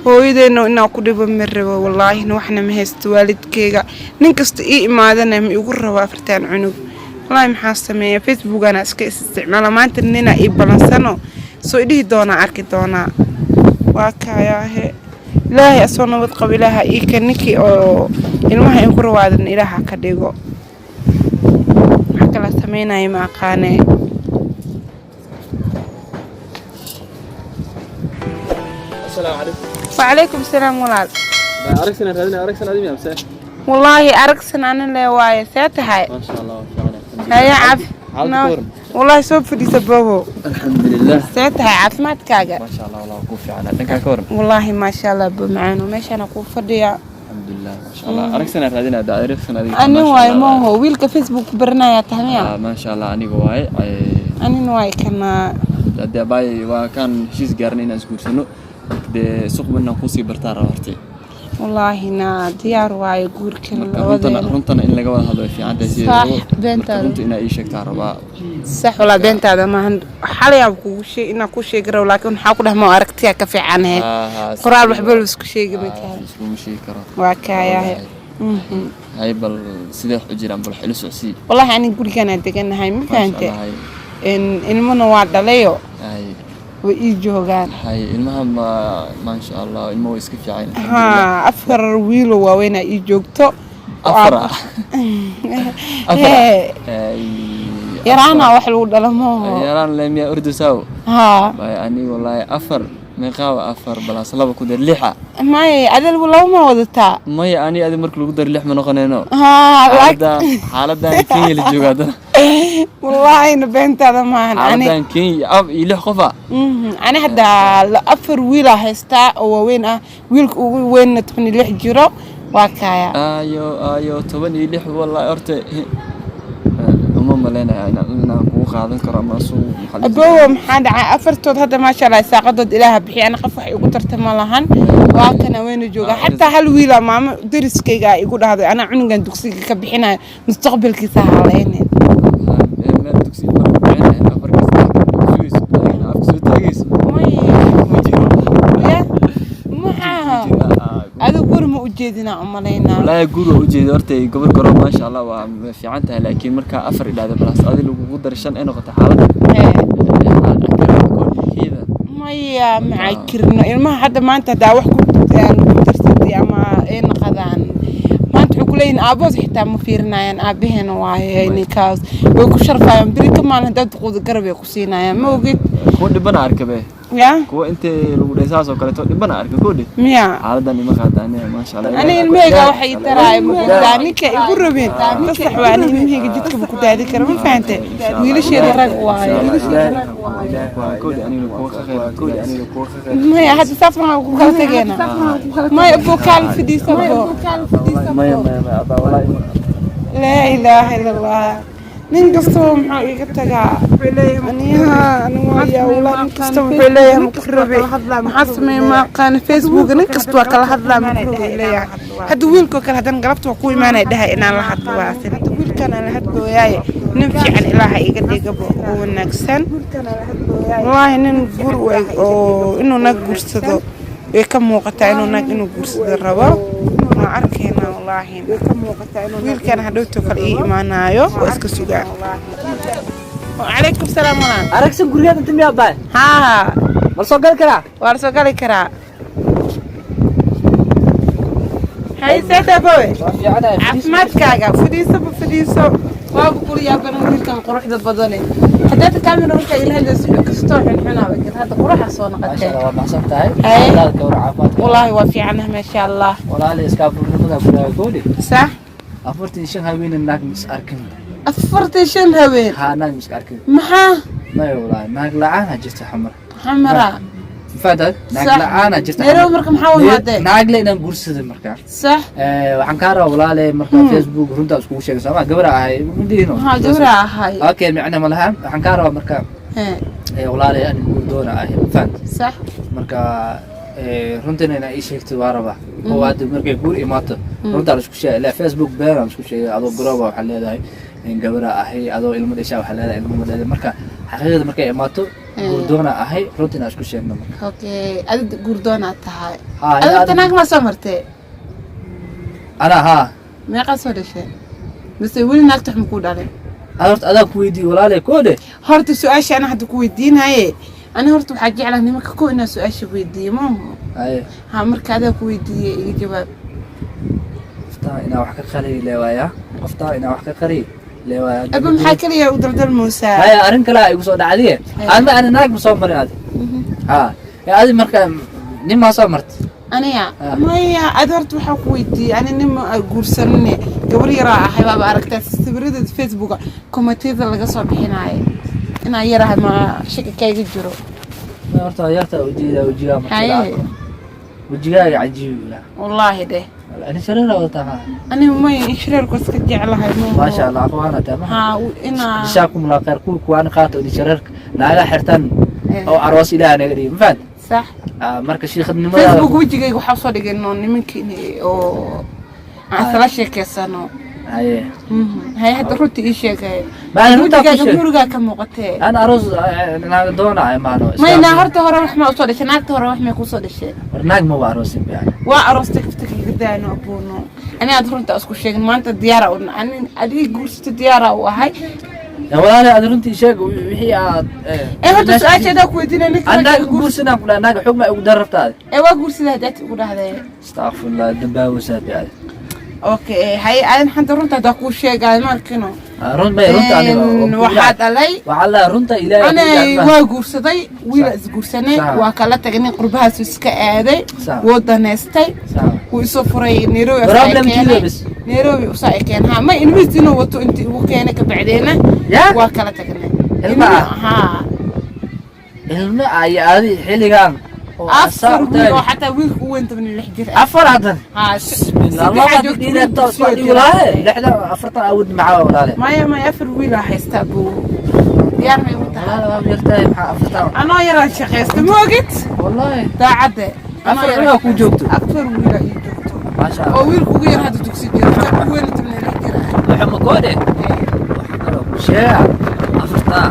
hooyadeena inaa ku dhibo ma rabo wallaahi waxna ma haysto waalidkeyga nin kasta ii imaadana ma igu rabo afartaan cunug wallaahi maxaa sameeyaa Facebook ana iska isticmaala maanta nina ii balansano soo idhi doona arki doona waa kaayahe ilaahay asoo nabad qabo ilaaha ii ka ninkii oo ilmaha in ku rawaadan ilaaha ka dhigo waxa kala sameynay ma aqaane السلام عليكم. وعليكم السلام ولاد. أركسنا هذين أركسنا هذين أمسح. والله أركسنا أنا اللي واي ساتها. ما شاء الله هيا عف. والله سوف في سببه. الحمد لله. ساتها عف ما تكاجر. ما شاء الله والله كوفي على دنكا كورم. والله ما شاء الله بمعانه ماشي أنا كوفي ديا. الحمد لله ما شاء الله. أركسنا هذين دا أركسنا هذين. أنا واي ما هو ويلك فيسبوك برناية تهمية. ما شاء الله أنا واي. أنا واي كنا. ده باي وكان شيء قارني ناس كورسنو. ده سوق منا قوسي برتارة هرتي. والله نا ديار واي يقول كل رنتنا إن لقوا هذا في عندي شيء. صح بنت هذا. رنت إن أي شيء تعرفه. صح ولا بنت هذا ما هن حاليا بكو شيء إن كل شيء قرأ ولكن حاول ما أركتيها كفي عنها. قرار بحبل بس كل شيء قبل كان. مش شيء كرا. وكايا. هاي بالسلاح أجرام بالحلو سعسي. والله يعني يقول كان أنت كنا هاي مثلا إن المنوعات عليه. هاي. ويجوغان هاي المهم ما شاء الله المو يسكف عين ها أفكر ويلو وين يجوكتو أفرع يرانا وحلو دلمو يرانا لم يأردو سو ها يعني والله أفر مقاوة أفر بلا صلابة كودر لحى ما أدل ولا ما وضتها ما يعني أدل مركل كودر لح من قنينه ها حالة دان كين اللي جوجاده والله إن بنت هذا ما أنا دان كين يلح خفا أنا حدا أفر ويلا هستا وين وين تبني لح جرا وكايا أيوه تبني لح والله أرت ملينا أنا قاعدين كرام سو أبوه محد أفرتود هذا ما شاء الله ساقدود إله بحي أنا خف يقول ترتم لهن وكنا وين جوجا حتى هالويلا ما درس كيجا يقول هذا أنا عنق دكسي كبحنا مستقبل كيسها علينا ما دكسي ما أفرق سويس أنا أفرق سويس هذا قول موجودنا أمالينا لا يقولوا وجد أرتي قبل قرب ما شاء الله وفي عنتها لكن مركا أفر إلى هذا بلاس هذا اللي قدر الشن إنه قط حالة كذا ما هي معكرنا ما حدا ما أنت داوح كنت يعني ترسدي أما إيه نقدان ما أنت حقولين أبوز حتى مفيرنا يعني أبيهن وعي كاز ويكون شرفا يمدري كمان هذا تقود قرب يقصينا يعني ما وجد كون دبنا أركبه يا كو أنت لو رئيساس وكله دبنا أركب كودي ميا عادة ما قاعداني ما شاء الله أنا الميجا وحي ترى مقداني كيقول ربين تصح وأنا الميجا جدك بكون هذه كرم فهمت ويلي شيء رق واي كودي أنا لو خير كودي أنا لو خير ما هي هذا سافر ما كل تجينا ما يبغى كان في دي سبب ما أبا ولا لا إله إلا الله ننقصهم حقيقتها أنيها أنا ولا ننقصهم عليها مقربي محسمي ما كان فيسبوك ننقصوا كلا هذا مقربي ليها هذا ويلكو كلا هذا نقلبت وقوي ما ندها إن الله حط واسن هذا ويل كان أنا هذا وياي نمشي عن إله يقدر يقبل ونقصن والله ننقول إنه نقول صدق كم وقت إنه نقول صدق الربا ما أركينا والله ويل كان هدوتو كل إيمانا يو وإسك سجى وعليكم السلام ورحمة أركسن قرية أنت ميا باي ها ورسوقال كرا ورسوقال كرا هاي سيدة بوي عفمات كاغا فديسو وابقول يا بنا ويل كان قروح ذا بدني حدات كاميرا وانت إلها كستوح الحنا بكت هذا قروح الصون قد ما شاء الله ما حسبتها والله وفي عنها ما شاء الله والله لي اسكاب نمدا بنا قولي صح أفرتي شن هاوين الناك مس أركن أفرتي شن هاوين ها ناك مس أركن محا ما والله ناك لعانة جت حمراء فادك ناك لعانة جت نيرو مركم حاول هذا ناك لينا بورس ذا مركا صح وعن كارا والله لي مركا فيسبوك رنتا اسكو شيء سما قبرها هاي مدينه ها قبرها هاي اوكي معنا ملها عن كارا مركا والله لي أنا دونا هاي فاد صح مركا runtina inaa ii sheegto waa rabaa oo aad markay guur imaato runta la isku sheegay la Facebook been isku sheegay adoo garooba waxa leedahay in gabadha ahay adoo ilmo dhashay waxa leedahay ilmo leedahay marka xaqiiqada markay imaato gurdoona ahay runtii aan isku sheegno okay aad gurdoona tahay ها aad naag ma soo martay أنا ها meeqa soo dhashay mise weli naagta xum ku dhalay أردت أنا كويدي ولا لي كوده horta su'aasha ana hadda ku weydiinaye ana horta waxa jeclahay nimanka ko inaa su'aasha weydiiyo ma أي ha marka aad ku weydiiyay iga jawaab قفتا إنا وحكا قري لوايا قفتا إنا وحكا قري لوايا aba maxaa kaliya u daldal muusa هاي أرنك لا يقصد عليه أنا ناق مصمر هذا ها يا هذه مركا نما صمرت aniya maya aad horta waxa ku weydiiyay ani nima guursanne gabar yar ah baa aragtay sawirada Facebook commentada laga soo bixinaayo ina yaraha ma shaki kayga jiro ما أردت يرتا وجيها haye وجيها عجيب لا wallahi de أنا شريرة وتها ani may shirarku iska jeclahay ما شاء الله أخوانا تمام ha ina جزاكم الله خير كلكم وأنا قاطع دي شريرك لا حرتن أو عروس إلى أنا قريب فهمت صح marka sheekhnimada Facebook wajigayga waxa soo dhigayno nimankii oo aan sala sheekeysano haye hay hadda runtii ii sheegay ma runta ku sheeg guriga ka muuqatay aan aroos naag doona ay maano mayna horta hore wax ma soo dhashay naagta hore wax ma ku soo dhashay naag ma waa aroos baa waa aroos tagtay daano abuuno ani aad runta isku sheegin maanta diyaar ah ani adiga guursta diyaar ah wahay walaalahay aad runtii sheeg wixii aad horta su'aasheeda ku weydiinay ninka guursanaa kula naag xugma ugu daraftaad waa guursada hadda ugu dhahday astaghfirullah dambaawo saabiyad okay hay aan xanta runta da ku sheegay markino run bay runta aniga waxa dhalay waxa runta ilaahay ana waa guursaday wiil is guursanay waa kala tagnay qurbahaas iska aaday wadaneystay wuu soo furay Nairobi usoo keenay ha ma ilmihiis inuu wato intii uu keenay ka bacdeena waa kala tagnay ha ilma ay aadi xiligan afar wiil oo xataa wiilku uu inta min 6 jir afar hadan ha bismillah diina toosadi walaahe lixda afarta awood macaa walaahe ma afar wiil haysta buu diyaar ma wata walaal waa yartay maxaa afarta ana yaraan shaqeysta moogit wallahi daacade afar wiil ku joogto afar wiil ay joogto ma sha Allah oo wiilku ugu yar hadda dugsi jiro ka weyn inta min 6 jir waxa ma goode shee afarta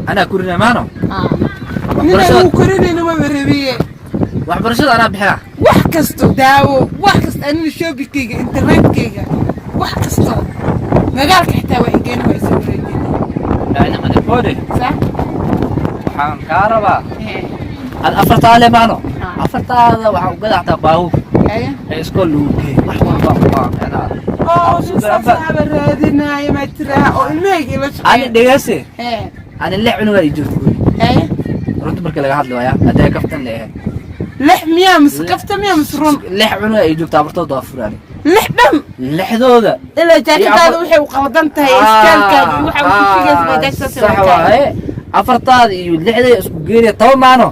ana kurina maano ninuu korinayna ma barabiye waxbarashada ana bixiya wax kasto daawo wax kasto anina shoppingkayga internetkayga wax kasto magaalka xitaa waa igeen waa isoo wareegeen yani ma goode sax waxaan ka rabaa ad afarta le maano afartaada waxa u gadaxtaa baahu ee iskool uu wax walba waa ana saxaba raadinaya ma tiraa oo ilmahayga la shaqeeyo ani dhigase ani lix cunuga ay joogto runta marka laga hadlayo haday kaftan leeyahay lix miya mis kaftan miya misrun lix cunuga ay joogto abartooda afurani lix dham lixdooda ila jaakadaada waxay u qaldan tahay iskaalkaaga waxa uu ku figays ma dagsa sax waaye afartaada iyo lixda isku geeriya 10 maano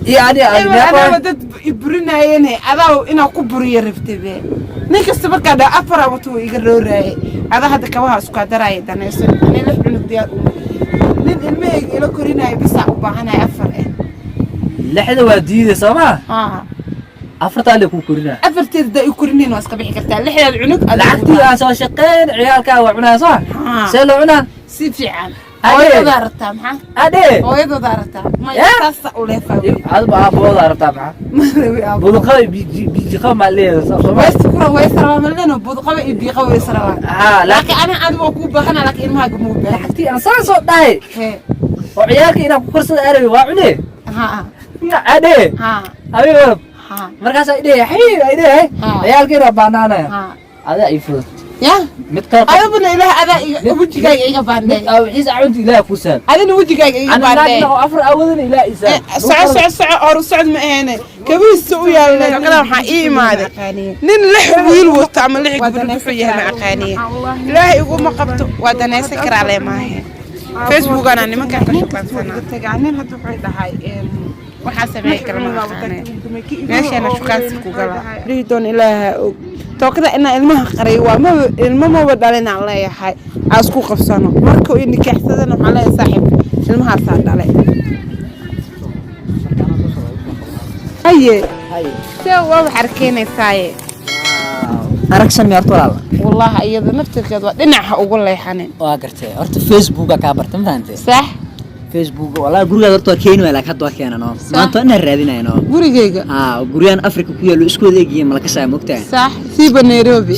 أنا بدأت إبرناينه هذا إنه كبر يرفتبه نكست بركة ده أفرا وتو يقرر هذا هذا كواه سكادر راي ده ناس أنا لح من الديار نين الماء إلى كورينا بس أبغانا أفر لحد وديده سما أفرت عليك كورينا أفرت ده يكورينين واسك بيحكي لحد العنق العكتي أسوأ شقين عيالك وعناه صح سلو عناه سيف عام هو دارتها معه أدي هو دارتها ما يتصل ولا فاهم هذا بقى هو دارتها معه بدقة بيجي خم عليه ويسكر ويسرى ملنا بدقة بيجي ويسرى لكن أنا أكون بخنا لكن ما أقوم به حتى أنا صار ده وعيالك إنا كورس العربي وعناه أدي أبي مركز إيديه حي إيديه عيالك ربنا هذا يفوت يا متكرر أنا بنا إله هذا وجهك إيجا باندي أو عيس عود إله كوسان هذا وجهك إيجا باندي أنا أفر أولا إله إنسان سع أو سعد معنا كبير السوية ولا كلام حقيقي ما هذا نين لح ويل وتعمل لح قبل فيها مع قانية لا يقوم قبته ودنا سكر عليه ما هي فيسبوك أنا ما كان كشوفان سنة تجعنين هتوحيد هاي وحاسب هيك كلام خانة ماشي أنا شو كان سكوكلا ريدون إله توكدا إن المها قريوا ما المما بدلنا عليه حي عسكو قفصانه مركو إني كحسدنا عليه صاحب المها صار عليه هاي سوى حركيني ساي aragsan miyaad walaal والله iyada naftirkeed waa dhinaca ugu leexanin waa gartay horta Facebook ka bartan faantay صح Facebook والله guriga horta keenay wala ka doo keenano maanta inaan raadinayno gurigeyga gurigan Afrika ku yaalo isku adeegiyay malaka saay mogtaa صح siiba Nairobi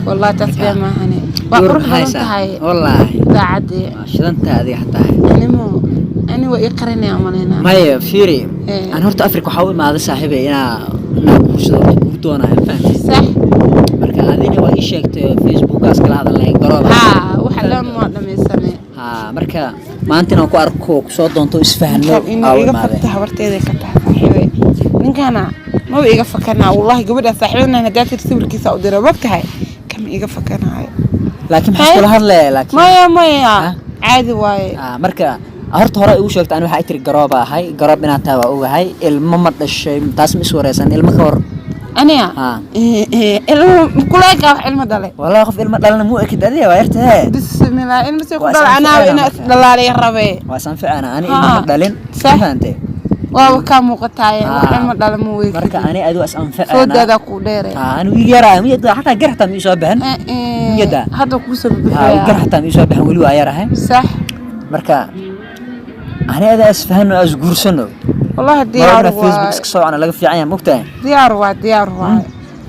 والله tasbiix ma ahane waa qurux tahay والله daacadii shidantaadi hataa ani waa ii qarinay amalena maya fiiri aan horta Afrika waxa u imaaday saaxiibay ina kursado ku doonaa faantay صح marka adina waa ii sheegtay Facebook aas kala hadalay garooba waxa la ma dhameysane marka maanta inaan ku arko soo doonto isfahano iga fatah warteeda ka tahay ninkana ma iga fakana wallahi gabadha saaxiibana hada sawirkiisa u diray waqtahay kam iga fakanayo laakiin maxaa kula hadlay laakiin maya caadi waaye marka horta hore ugu sheegtay aan waxa tiri garooba ahay garoob inaan taa waa ogahay ilmo ma dhashay taas ma iswareysan ilmo ka hor aniga ilmo kuleega ilmo dhalay والله qof ilmo dhalana mu akid adiga waa yartay bismillah ilmo soo ku dhalay ana ina dhalaalay rabay waa san fiicana ani ilmo dhalin faantay waa ka muuqatay ilmo dhalay mu weey marka ani adu as anfacana soo dada ku dheeray ani wiil yara miyada xataa garxta mi soo baxan miyada hada ku soo baxay garxta mi soo baxan wali waa yarahay صح marka ani ada asfahano as guursano والله ديار فيسبوك سو انا laga fiican yahay mogtahay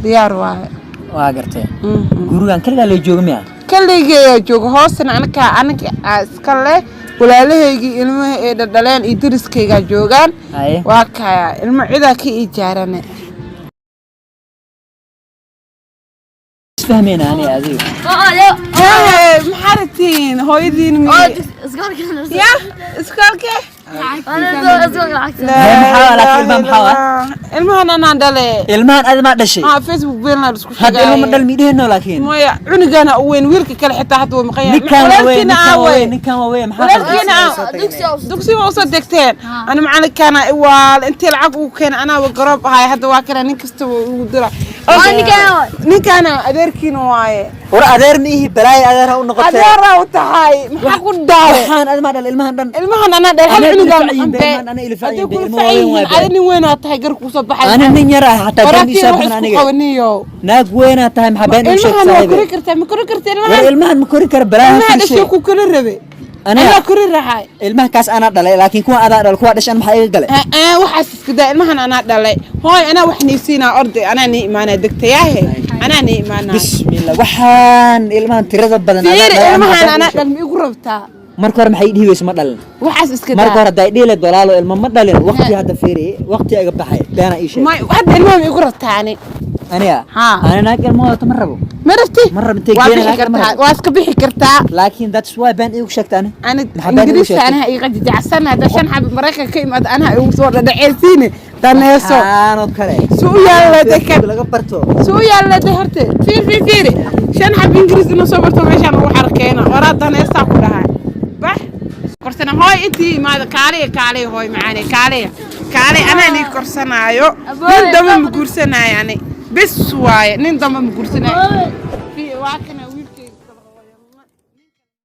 ديار waa gartay gurigan kaliya la joogo miya kaliya joogo hoosna anaga iska leh walaalahaygi ilmaha ee dhaleen iyo diriskayga joogan waa ka ilmo cida ka ijaarane isfahmeen ani adiga maxartiin hooyadiin mi iskaalke ilmahan anaan dhale ilmahan aad ma dhashay Facebook been la isku sheegay hadda ilmo dhal miidheeno laakiin maya cunugana weyn wiilka kale xitaa hadda waa maqayaan ninkan waa maxaa dugsi oo soo degteen ana macallinkana waa intii lacag uu keen ana waa garoob ahay hadda waa kana nin kasta uu dira ninkana adeerkiina waaye war adeer miihi balaay adeer u noqotay adeer u tahay maxaa ku dhaaw waxaan aad ma dhal ilmahan ana dhal hal cunugan ana ilfaayin adin weyn tahay gar ku soo baxay ana nin yar ah hataa been isoo baxan aniga naag weyn tahay maxaa been isoo baxay ma kori kartaa ilmahan ma kori kar balaay fiishay ku kala rabe ana kori rahay ilmaha kaas ana dhalay laakiin kuwa adaa dhal kuwa dhashan maxay iga galay waxaas iska daa ilmahan ana dhalay hooy ana wax niisiina orday ana ni iimaana degtayahay ana ni iimaana bismillah waxaan ilmahan tirada badan ilmahan ana dhal mi igu rabtaa marka hore maxay dhiibayso ma dhalin waxaas iska daa marka hore day dhile dolaalo ilmo ma dhalin waqti hadda fiiri waqti aga baxay beena ii sheeg ma hadda ilmahan igu rabtaani aniga ana naag ilmo wata ma rabo مرتي مرتي كينا واسك بيحي كرتا لكن that's why بان ايو شكتاني انا انجليزي انا اي قد جعسنا هذا شن حب مريكا كيماد انا ايو صور دحيلسيني دانيسو انا كره سو يالا دك laga barto سو يالا دهرتي فيري شن حب انجليزي انو سو برتو ميشان و حركينا ورا دانيسا ku dhahay bax korsana hooy intii maada kaaliye hooy macaani kaaliye ana ni korsanaayo nin dama ma guursanaayo ani بس واي نين ضم مقرسنا في واكن